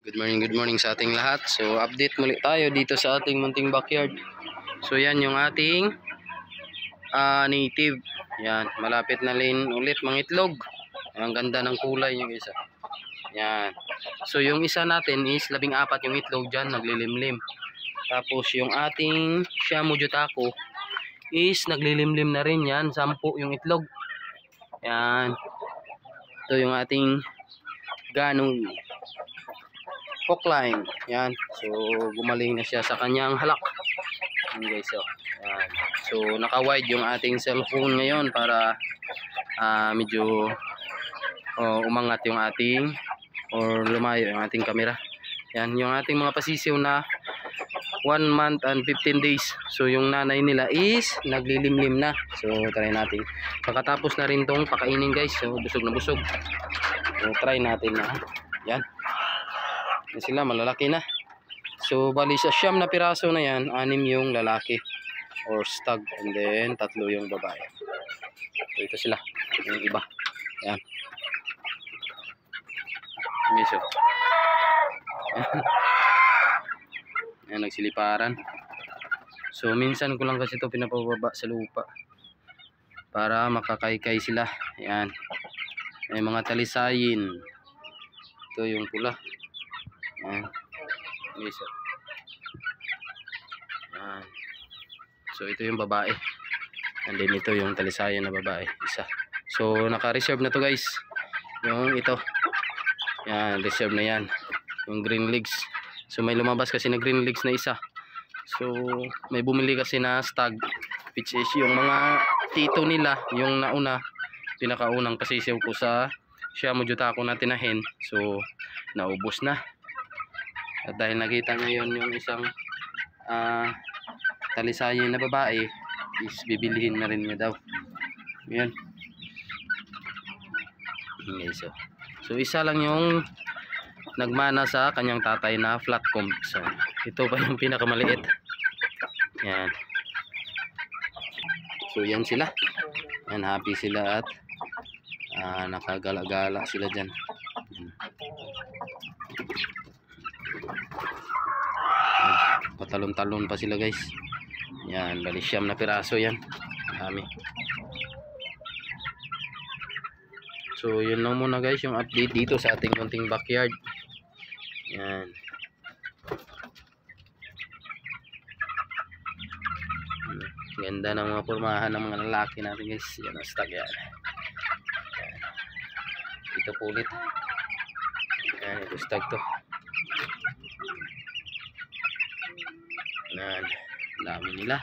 Good morning sa ating lahat. So, update muli tayo dito sa ating munting backyard. So, yan yung ating native. Yan, malapit na rin ulit mga itlog. Ang ganda ng kulay yung isa. Yan. So, yung isa natin is 14 yung itlog dyan, naglilimlim. Tapos, yung ating Shamu Jutako is naglilimlim na rin yan, 10 yung itlog. Yan. Ito yung ating ganong hookline. Yan. So, gumaling na siya sa kanyang halak. Yan guys. So, yan. So, naka-wide yung ating cellphone ngayon para medyo umangat yung ating or lumayo yung ating camera. Yan. Yung ating mga pasisiw na 1 month and 15 days. So, yung nanay nila is naglilimlim na. So, try natin. Pagkatapos na rin tong pakainin guys. So, busog na busog. So, try natin na. Yan. Yan sila, malalaki na. So, bali sa 9 na piraso na yan, 6 yung lalaki or stag, and then 3 yung babae. So, ito sila, yung iba. Yan. Miso. Yan, nagsiliparan. So, minsan ko lang kasi ito pinapababa sa lupa para makakaykay sila. Yan. May mga talisayin. Ito yung pula. Yan. Miso. Yan. So, ito yung babae. And then ito yung talisayan na babae. Isa. So, naka-reserve na to guys. Yung ito. Yan, reserve na yan. Yung green legs. So, may lumabas kasi na green legs na isa. So, may bumili kasi na stag. Which is yung mga tito nila. Yung nauna. Pinakaunang pasisiw ko sa Shamu Jutako na tinahin. So, naubos na. At dahil nakita ngayon yung isang talisayin na babae, is bibilihin na rin niya daw. Yan. Okay, so isa lang yung nagmana sa kanyang tatay na flat comb. So ito pa yung pinakamaliit. Yan. So yan sila. Yan, happy sila at nakagala-gala sila dyan. Patalon-talon pa sila guys. Yan, bali 9 na piraso yan. Dami. So yun lang muna guys yung update dito sa ating munting backyard. Yan. Ganda ng mga pormahan ng mga lalaki natin guys. Yan ang stag yan. Ito po ulit. Yan, ito stag to. Yan, dami nila.